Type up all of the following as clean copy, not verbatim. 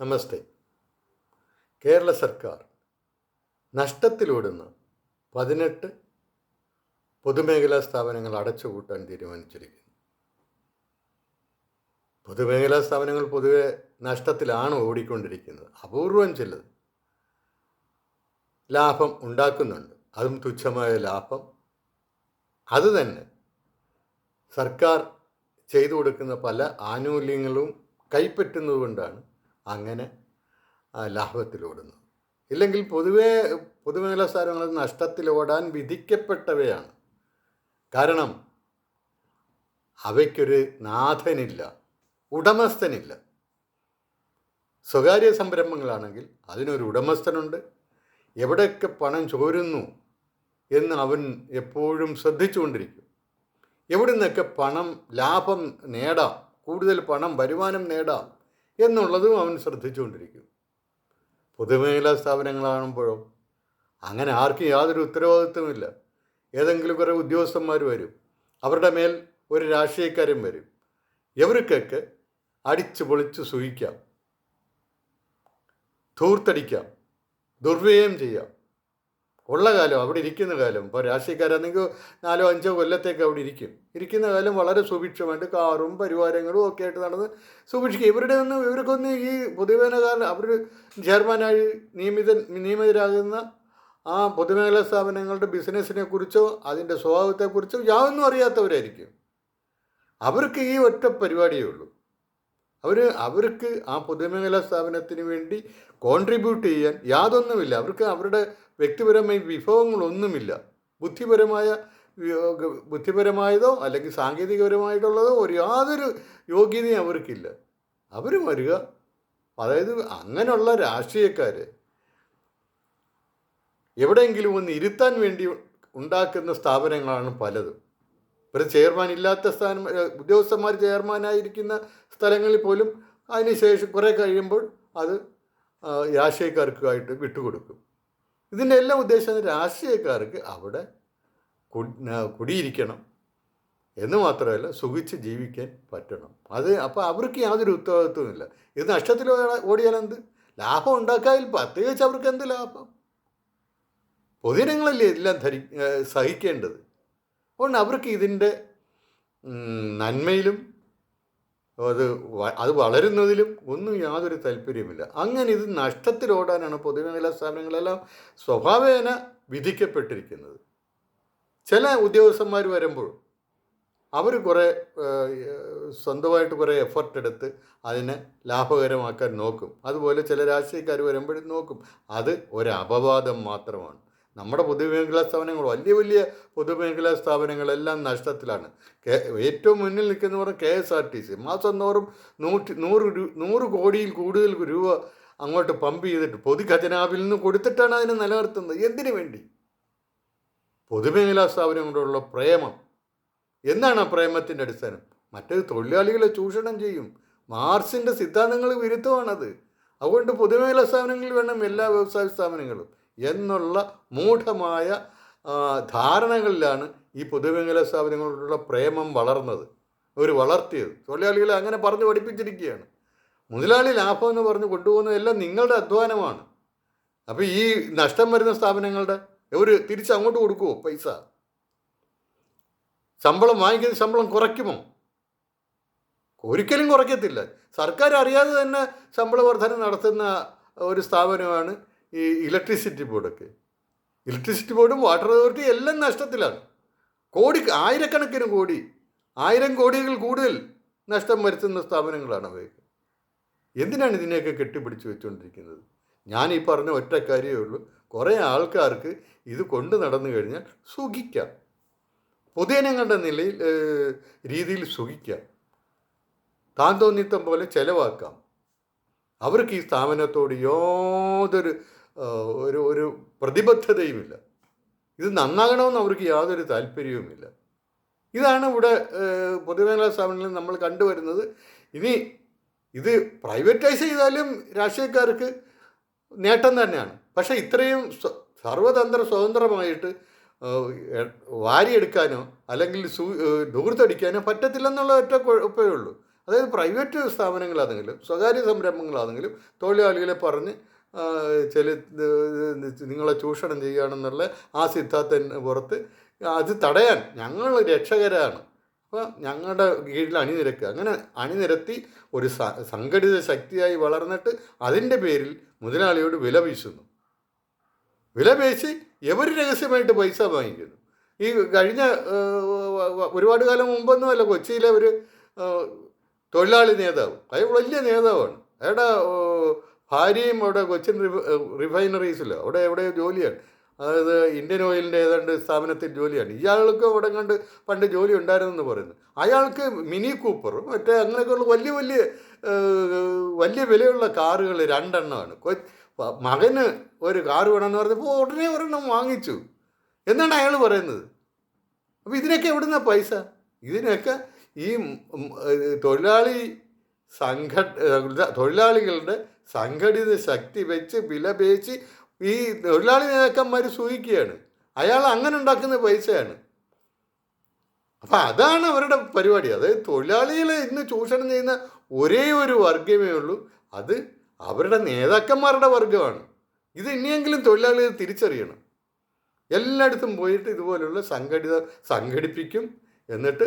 നമസ്തേ. കേരള സർക്കാർ നഷ്ടത്തിലോടുന്ന 18 പൊതുമേഖലാ സ്ഥാപനങ്ങൾ അടച്ചുപൂട്ടാൻ തീരുമാനിച്ചിരിക്കുന്നു. പൊതുമേഖലാ സ്ഥാപനങ്ങൾ പൊതുവെ നഷ്ടത്തിലാണ് ഓടിക്കൊണ്ടിരിക്കുന്നത്. അപൂർവം ചിലത് ലാഭം ഉണ്ടാക്കുന്നുണ്ട്, അതും തുച്ഛമായ ലാഭം. അതുതന്നെ സർക്കാർ ചെയ്തു കൊടുക്കുന്ന പല ആനുകൂല്യങ്ങളും കൈപ്പറ്റുന്നതുകൊണ്ടാണ് അങ്ങനെ ലാഭത്തിലോടുന്നത്. ഇല്ലെങ്കിൽ പൊതുവേ പൊതുമേഖലാ സ്ഥാപനങ്ങൾ നഷ്ടത്തിലോടാൻ വിധിക്കപ്പെട്ടവയാണ്. കാരണം അവയ്ക്കൊരു നാഥനില്ല, ഉടമസ്ഥനില്ല. സ്വകാര്യ സംരംഭങ്ങളാണെങ്കിൽ അതിനൊരു ഉടമസ്ഥനുണ്ട്. എവിടെയൊക്കെ പണം ചോരുന്നു എന്ന് അവൻ എപ്പോഴും ശ്രദ്ധിച്ചുകൊണ്ടിരിക്കും. എവിടെ നിന്നൊക്കെ പണം ലാഭം നേടാം, കൂടുതൽ പണം വരുമാനം നേടാം എന്നുള്ളതും അവൻ ശ്രദ്ധിച്ചുകൊണ്ടിരിക്കും. പൊതുമേഖലാ സ്ഥാപനങ്ങളാകുമ്പോഴോ അങ്ങനെ ആർക്കും യാതൊരു ഉത്തരവാദിത്വമില്ല. ഏതെങ്കിലും കുറേ ഉദ്യോഗസ്ഥന്മാർ വരും, അവരുടെ മേൽ ഒരു രാഷ്ട്രീയക്കാരൻ വരും. ഇവർക്കൊക്കെ അടിച്ചു പൊളിച്ച് സുഖിക്കാം, ധൂർത്തടിക്കാം, ദുർവ്യയം ചെയ്യാം. ഉള്ള കാലം, അവിടെ ഇരിക്കുന്ന കാലം, ഇപ്പോൾ രാഷ്ട്രീയക്കാരാണെങ്കിൽ 4-5 കൊല്ലത്തേക്ക് അവിടെ ഇരിക്കുന്ന കാലം വളരെ സുഭിക്ഷമായിട്ട് കാറും പരിവാരങ്ങളും ഒക്കെ ആയിട്ട് നടന്ന് സുഭിക്ഷിക്കുക. ഇവർക്കൊന്നും ഈ പൊതുമേഖല അവർ ചെയർമാനായി നിയമിതരാകുന്ന ആ പൊതുമേഖലാ സ്ഥാപനങ്ങളുടെ ബിസിനസ്സിനെ കുറിച്ചോ അതിൻ്റെ സ്വഭാവത്തെക്കുറിച്ചോ യാതൊന്നും അറിയാത്തവരായിരിക്കും. അവർക്ക് ഈ ഒറ്റ പരിപാടിയേ ഉള്ളൂ. അവർക്ക് ആ പൊതുമേഖലാ സ്ഥാപനത്തിന് വേണ്ടി കോൺട്രിബ്യൂട്ട് ചെയ്യാൻ യാതൊന്നുമില്ല. അവർക്ക് അവരുടെ വ്യക്തിപരമായ വിഭവങ്ങളൊന്നുമില്ല. ബുദ്ധിപരമായതോ അല്ലെങ്കിൽ സാങ്കേതികപരമായിട്ടുള്ളതോ യാതൊരു യോഗ്യതയും അവർക്കില്ല. അവർ വരിക, അതായത് അങ്ങനെയുള്ള രാഷ്ട്രീയക്കാർ എവിടെയെങ്കിലും ഒന്ന് ഇരുത്താൻ വേണ്ടി ഉണ്ടാക്കുന്ന സ്ഥാപനങ്ങളാണ് പലതും. ഒരു ചെയർമാൻ ഇല്ലാത്ത സ്ഥാനം, ഉദ്യോഗസ്ഥന്മാർ ചെയർമാനായിരിക്കുന്ന സ്ഥലങ്ങളിൽ പോലും അതിനുശേഷം കുറേ കഴിയുമ്പോൾ അത് രാഷ്ട്രീയക്കാർക്കായിട്ട് വിട്ടുകൊടുക്കും. ഇതിൻ്റെ എല്ലാം ഉദ്ദേശം രാഷ്ട്രീയക്കാർക്ക് അവിടെ കുടിയിരിക്കണം എന്ന് മാത്രമല്ല സുഖിച്ച് ജീവിക്കാൻ പറ്റണം. അപ്പോൾ അവർക്ക് യാതൊരു ഉത്തരവാദിത്വമില്ല. ഇത് നഷ്ടത്തിൽ ഓടിയാൽ എന്ത് ലാഭം ഉണ്ടാക്കാതിൽ പ്രത്യേകിച്ച് അവർക്ക് എന്ത് ലാഭം? പൊതുജനങ്ങളല്ലേ എല്ലാം സഹിക്കേണ്ടത്. അതുകൊണ്ട് അവർക്ക് ഇതിൻ്റെ നന്മയിലും അത് വളരുന്നതിലും ഒന്നും യാതൊരു താല്പര്യമില്ല. അങ്ങനെ ഇത് നഷ്ടത്തിലോടാനാണ് പൊതുമേഖലാ സ്ഥാപനങ്ങളെല്ലാം സ്വഭാവേന വിധിക്കപ്പെട്ടിരിക്കുന്നത്. ചില ഉദ്യോഗസ്ഥന്മാർ വരുമ്പോൾ അവർ കുറേ സ്വന്തമായിട്ട് കുറേ എഫർട്ട് എടുത്ത് അതിനെ ലാഭകരമാക്കാൻ നോക്കും. അതുപോലെ ചില രാഷ്ട്രീയക്കാർ വരുമ്പോഴും നോക്കും. അത് ഒരു അപവാദം മാത്രമാണ്. നമ്മുടെ പൊതുമേഖലാ സ്ഥാപനങ്ങൾ, വലിയ വലിയ പൊതുമേഖലാ സ്ഥാപനങ്ങളെല്ലാം നഷ്ടത്തിലാണ്. ഏറ്റവും മുന്നിൽ നിൽക്കുന്നവർ KSRTC. മാസം തോറും 100 കോടിയിൽ കൂടുതൽ രൂപ അങ്ങോട്ട് പമ്പ് ചെയ്തിട്ട് പൊതുഖജനാവിൽ നിന്ന് കൊടുത്തിട്ടാണ് അതിനെ നിലനിർത്തുന്നത്. എന്തിനു വേണ്ടി? പൊതുമേഖലാ സ്ഥാപനങ്ങളോടുള്ള പ്രേമം. എന്താണ് ആ പ്രേമത്തിൻ്റെ അടിസ്ഥാനം? മറ്റേത് തൊഴിലാളികളെ ചൂഷണം ചെയ്യും. മാർക്സിൻ്റെ സിദ്ധാന്തങ്ങൾ വിരുദ്ധമാണത്. അതുകൊണ്ട് പൊതുമേഖലാ സ്ഥാപനങ്ങളിൽ വേണം എല്ലാ വ്യവസായ സ്ഥാപനങ്ങളും എന്നുള്ള മൂഢമായ ധാരണകളിലാണ് ഈ പൊതുമേഖലാ സ്ഥാപനങ്ങളോടുള്ള പ്രേമം വളർത്തിയത്. തൊഴിലാളികളെ അങ്ങനെ പറഞ്ഞു പഠിപ്പിച്ചിരിക്കുകയാണ്. മുതലാളി ലാഭം എന്ന് പറഞ്ഞ് കൊണ്ടുപോകുന്നതെല്ലാം നിങ്ങളുടെ അധ്വാനമാണ്. അപ്പോൾ ഈ നഷ്ടം വരുന്ന സ്ഥാപനങ്ങളുടെ തിരിച്ച് അങ്ങോട്ട് കൊടുക്കുമോ പൈസ? വാങ്ങിക്കുന്ന ശമ്പളം കുറയ്ക്കുമോ? ഒരിക്കലും കുറയ്ക്കത്തില്ല. സർക്കാർ അറിയാതെ തന്നെ ശമ്പള വർധന നടത്തുന്ന ഒരു സ്ഥാപനമാണ് ഈ ഇലക്ട്രിസിറ്റി ബോർഡൊക്കെ. ഇലക്ട്രിസിറ്റി ബോർഡും വാട്ടർ അതോറിറ്റി എല്ലാം നഷ്ടത്തിലാണ്. ആയിരക്കണക്കിന് കോടി, 1000 കോടികൾ കൂടുതൽ നഷ്ടം വരുത്തുന്ന സ്ഥാപനങ്ങളാണ് അവയൊക്കെ. എന്തിനാണ് ഇതിനെയൊക്കെ കെട്ടിപ്പിടിച്ച് വെച്ചുകൊണ്ടിരിക്കുന്നത്? ഞാൻ ഈ പറഞ്ഞ ഒറ്റ കാര്യമേ ഉള്ളൂ. കുറേ ആൾക്കാർക്ക് ഇത് കൊണ്ട് നടന്നു കഴിഞ്ഞാൽ സുഖിക്കാം, പൊതുജനങ്ങളുടെ രീതിയിൽ സുഖിക്കാം, താൻ തോന്നിത്തം പോലെ ചെലവാക്കാം. അവർക്ക് ഈ സ്ഥാപനത്തോട് യാതൊരു ഒരു പ്രതിബദ്ധതയുമില്ല. ഇത് നന്നാകണമെന്ന് അവർക്ക് യാതൊരു താല്പര്യവുമില്ല. ഇതാണ് ഇവിടെ പൊതുമേഖലാ സ്ഥാപനങ്ങളിൽ നമ്മൾ കണ്ടുവരുന്നത്. ഇനി ഇത് പ്രൈവറ്റൈസ് ചെയ്താലും രാഷ്ട്രീയക്കാർക്ക് നേട്ടം തന്നെയാണ്. പക്ഷേ ഇത്രയും സർവതന്ത്ര സ്വതന്ത്രമായിട്ട് വാരിയെടുക്കാനോ അല്ലെങ്കിൽ ദൂർത്തടിക്കാനോ പറ്റത്തില്ലെന്നുള്ള ഒറ്റ കുഴപ്പമേ ഉള്ളൂ. അതായത് പ്രൈവറ്റ് സ്ഥാപനങ്ങളാണെങ്കിലും സ്വകാര്യ സംരംഭങ്ങളാണെങ്കിലും തൊഴിലാളികളെ പറഞ്ഞ് ചില നിങ്ങളെ ചൂഷണം ചെയ്യുകയാണെന്നുള്ള ആ സിദ്ധാന്തത്തിന് പുറത്ത് അത് തടയാൻ ഞങ്ങൾ രക്ഷകരാണ്, അപ്പോൾ ഞങ്ങളുടെ കീഴിൽ അണിനിരക്കുക. അങ്ങനെ അണിനിരത്തി ഒരു സംഘടിത ശക്തിയായി വളർന്നിട്ട് അതിൻ്റെ പേരിൽ മുതലാളിയോട് വില വീശുന്നു. വില പേശി ഇവർ രഹസ്യമായിട്ട് പൈസ വാങ്ങിക്കുന്നു. ഈ കഴിഞ്ഞ ഒരുപാട് കാലം മുമ്പൊന്നുമല്ല, കൊച്ചിയിലെ ഒരു തൊഴിലാളി നേതാവ്, അയാൾ വലിയ നേതാവാണ്. അയാളുടെ ഭാര്യയും അവിടെ കൊച്ചിൻ റിഫൈനറീസിലോ അവിടെ എവിടെ ജോലിയാണ്, അതായത് ഇന്ത്യൻ ഓയിലിൻ്റെ ഏതാണ്ട് സ്ഥാപനത്തിൽ ജോലിയാണ്. ഇയാൾക്ക് അവിടെ കണ്ട് പണ്ട് ജോലി ഉണ്ടായിരുന്നെന്ന് പറയുന്നു. അയാൾക്ക് മിനി കൂപ്പറും മറ്റേ അങ്ങനെയൊക്കെയുള്ള വലിയ വലിയ വലിയ വിലയുള്ള കാറുകൾ 2 എണ്ണമാണ്. മകന് ഒരു കാറ് വേണമെന്ന് പറഞ്ഞപ്പോൾ ഉടനെ ഒരെണ്ണം വാങ്ങിച്ചു എന്നാണ് അയാൾ പറയുന്നത്. അപ്പോൾ ഇതിനൊക്കെ എവിടുന്ന പൈസ? ഇതിനൊക്കെ ഈ തൊഴിലാളികളുടെ സംഘടിത ശക്തി വെച്ച് വില പേച്ച് ഈ തൊഴിലാളി നേതാക്കന്മാർ സൂഹിക്കുകയാണ്. അയാൾ അങ്ങനെ ഉണ്ടാക്കുന്ന പൈസയാണ്. അപ്പം അതാണ് അവരുടെ പരിപാടി. അതായത് തൊഴിലാളികളെ ഇന്ന് ചൂഷണം ചെയ്യുന്ന ഒരേ ഒരു വർഗമേ ഉള്ളൂ, അത് അവരുടെ നേതാക്കന്മാരുടെ വർഗമാണ്. ഇത് ഇനിയെങ്കിലും തൊഴിലാളികൾ തിരിച്ചറിയണം. എല്ലായിടത്തും പോയിട്ട് ഇതുപോലുള്ള സംഘടിപ്പിക്കും, എന്നിട്ട്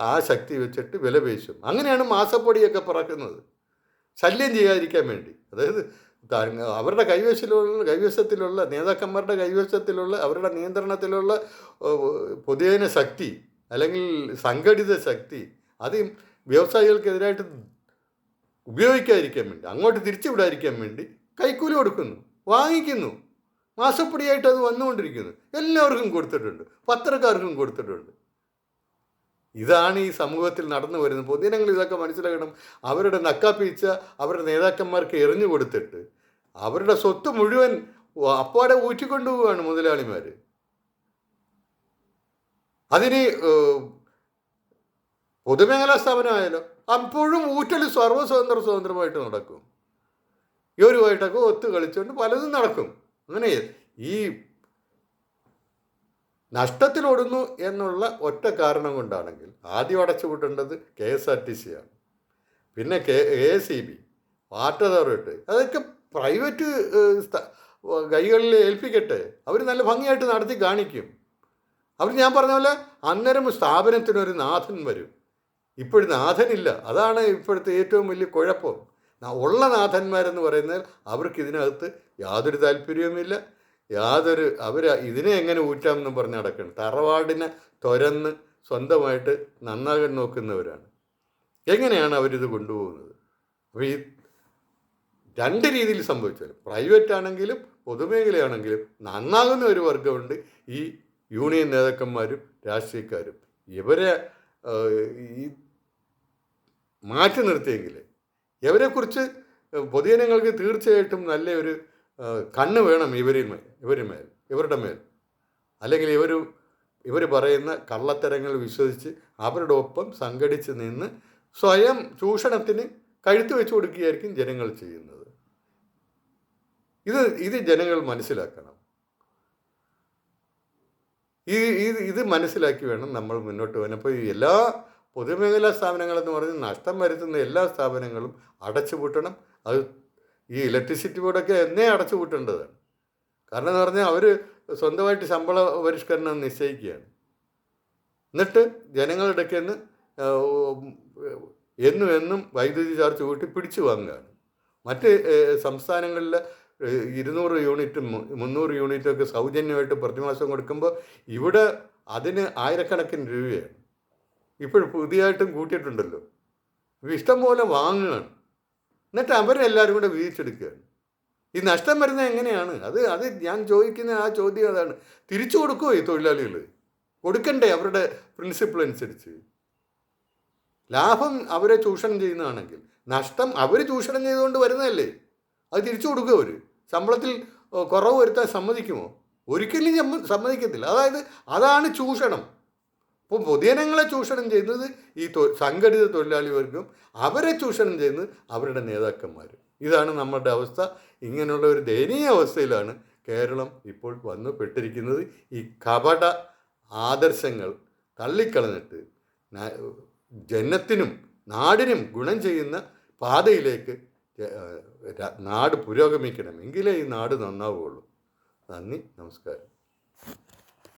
ആ ശക്തി വെച്ചിട്ട് വില പേശും. അങ്ങനെയാണ് മാസപ്പൊടിയൊക്കെ പറക്കുന്നത്, ശല്യം ചെയ്യാതിരിക്കാൻ വേണ്ടി. അതായത് അവരുടെ കൈവശത്തിലുള്ള നേതാക്കന്മാരുടെ കൈവശത്തിലുള്ള അവരുടെ നിയന്ത്രണത്തിലുള്ള പൊതുജന ശക്തി അല്ലെങ്കിൽ സംഘടിത ശക്തി അത് വ്യവസായികൾക്കെതിരായിട്ട് ഉപയോഗിക്കാതിരിക്കാൻ വേണ്ടി, അങ്ങോട്ട് തിരിച്ചുവിടാതിരിക്കാൻ വേണ്ടി കൈക്കൂലി കൊടുക്കുന്നു, വാങ്ങിക്കുന്നു. മാസപ്പടിയായിട്ട് അത് വന്നുകൊണ്ടിരിക്കുന്നു. എല്ലാവർക്കും കൊടുത്തിട്ടുണ്ട്, പത്രക്കാർക്കും കൊടുത്തിട്ടുണ്ട്. ഇതാണ് ഈ സമൂഹത്തിൽ നടന്നു വരുന്നത്. പൊതുജനങ്ങൾ ഇതൊക്കെ മനസ്സിലാക്കണം. അവരുടെ നക്കാപ്പീച്ച അവരുടെ നേതാക്കന്മാർക്ക് എറിഞ്ഞു കൊടുത്തിട്ട് അവരുടെ സ്വത്ത് മുഴുവൻ അപ്പാടെ ഊറ്റിക്കൊണ്ടുപോവുകയാണ് മുതലാളിമാർ. അതിന് പൊതുമേഖലാ സ്ഥാപനമായാലോ അപ്പോഴും ഊറ്റൽ സ്വതന്ത്രമായിട്ട് നടക്കും. ഇവരുമായിട്ടൊക്കെ ഒത്തു കളിച്ചുകൊണ്ട് പലതും നടക്കും. അങ്ങനെ ഈ നഷ്ടത്തിലോടുന്നു എന്നുള്ള ഒറ്റ കാരണം കൊണ്ടാണെങ്കിൽ ആദ്യം അടച്ചുപൂട്ടേണ്ടത് KSRTC ആണ്, പിന്നെ KSEB, വാട്ടർ അതോറിറ്റി. അതൊക്കെ പ്രൈവറ്റ് കൈകളിൽ ഏൽപ്പിക്കട്ടെ, അവർ നല്ല ഭംഗിയായിട്ട് നടത്തി കാണിക്കും. അവർ ഞാൻ പറഞ്ഞ പോലെ അന്നേരം സ്ഥാപനത്തിനൊരു നാഥൻ വരും. ഇപ്പോഴും നാഥനില്ല, അതാണ് ഇപ്പോഴത്തെ ഏറ്റവും വലിയ കുഴപ്പം. ഉള്ള നാഥന്മാരെന്ന് പറയുന്നത് അവർക്ക് ഇതിനകത്ത് യാതൊരു താല്പര്യവുമില്ല, അവർ ഇതിനെ എങ്ങനെ ഊറ്റാമെന്നും പറഞ്ഞ് നടക്കണം. തറവാടിനെ തുരന്ന് സ്വന്തമായിട്ട് നന്നാകാൻ നോക്കുന്നവരാണ്. എങ്ങനെയാണ് അവരിത് കൊണ്ടുപോകുന്നത്? അപ്പോൾ ഈ 2 രീതിയിൽ സംഭവിച്ചാലും പ്രൈവറ്റ് ആണെങ്കിലും പൊതുമേഖലയാണെങ്കിലും നന്നാകുന്ന ഒരു വർഗമുണ്ട്, ഈ യൂണിയൻ നേതാക്കന്മാരും രാഷ്ട്രീയക്കാരും. ഇവരെ ഈ മാറ്റി നിർത്തിയെങ്കിൽ ഇവരെക്കുറിച്ച് പൊതുജനങ്ങൾക്ക് തീർച്ചയായിട്ടും നല്ലൊരു കണ്ണ് വേണം ഇവരുടെ മേൽ. അല്ലെങ്കിൽ ഇവർ പറയുന്ന കള്ളത്തരങ്ങൾ വിശ്വസിച്ച് അവരുടെ ഒപ്പം സംഘടിച്ച് നിന്ന് സ്വയം ചൂഷണത്തിന് കഴുത്ത് വെച്ച് കൊടുക്കുകയായിരിക്കും ജനങ്ങൾ ചെയ്യുന്നത്. ഇത് ജനങ്ങൾ മനസ്സിലാക്കണം. ഇത് മനസ്സിലാക്കി വേണം നമ്മൾ മുന്നോട്ട് പോകാൻ. അപ്പോൾ എല്ലാ പൊതുമേഖലാ സ്ഥാപനങ്ങളെന്ന് പറഞ്ഞ് നഷ്ടം വരുത്തുന്ന എല്ലാ സ്ഥാപനങ്ങളും അടച്ചുപൂട്ടണം. അത് ഈ ഇലക്ട്രിസിറ്റി ബോർഡൊക്കെ എന്നേ അടച്ചുപൂട്ടേണ്ടതാണ്. കാരണം എന്ന് പറഞ്ഞാൽ അവർ സ്വന്തമായിട്ട് ശമ്പള പരിഷ്കരണം നിശ്ചയിക്കുകയാണ്. എന്നിട്ട് ജനങ്ങളുടെ നിന്ന് എന്നും വൈദ്യുതി ചാർജ് കൂട്ടി പിടിച്ചു വാങ്ങുകയാണ്. മറ്റ് സംസ്ഥാനങ്ങളിൽ 200 യൂണിറ്റും 300 യൂണിറ്റൊക്കെ സൗജന്യമായിട്ട് പ്രതിമാസം കൊടുക്കുമ്പോൾ ഇവിടെ അതിന് ആയിരക്കണക്കിന് രൂപയാണ്. ഇപ്പോഴും പുതിയതായിട്ടും കൂട്ടിയിട്ടുണ്ടല്ലോ. ഇഷ്ടം പോലെ വാങ്ങുകയാണ്, എന്നിട്ട് അവരെല്ലാവരും കൂടെ വീതിച്ചെടുക്കുകയാണ്. ഈ നഷ്ടം വരുന്നത് എങ്ങനെയാണ്? അത് ഞാൻ ചോദിക്കുന്ന ആ ചോദ്യം അതാണ്. തിരിച്ചു കൊടുക്കുമോ ഈ തൊഴിലാളികൾ? കൊടുക്കണ്ടേ അവരുടെ പ്രിൻസിപ്പിൾ അനുസരിച്ച്? ലാഭം അവരെ ചൂഷണം ചെയ്യുന്നതാണെങ്കിൽ നഷ്ടം അവർ ചൂഷണം ചെയ്തുകൊണ്ട് വരുന്നതല്ലേ, അത് തിരിച്ചു കൊടുക്കുക. അവർ ശമ്പളത്തിൽ കുറവ് വരുത്താൻ സമ്മതിക്കുമോ? ഒരിക്കലും സമ്മതിക്കത്തില്ല. അതാണ് ചൂഷണം. അപ്പോൾ പൊതുജനങ്ങളെ ചൂഷണം ചെയ്യുന്നത് ഈ സംഘടിത തൊഴിലാളി വർഗം, അവരെ ചൂഷണം ചെയ്യുന്നത് അവരുടെ നേതാക്കന്മാർ. ഇതാണ് നമ്മുടെ അവസ്ഥ. ഇങ്ങനെയുള്ള ഒരു ദയനീയ അവസ്ഥയിലാണ് കേരളം ഇപ്പോൾ വന്നു പെട്ടിരിക്കുന്നത്. ഈ കപട ആദർശങ്ങൾ തള്ളിക്കളഞ്ഞിട്ട് ജനത്തിനും നാടിനും ഗുണം ചെയ്യുന്ന പാതയിലേക്ക് നാട് പുരോഗമിക്കണം. എങ്കിലേ ഈ നാട് നന്നാവുകയുള്ളൂ. നന്ദി, നമസ്കാരം.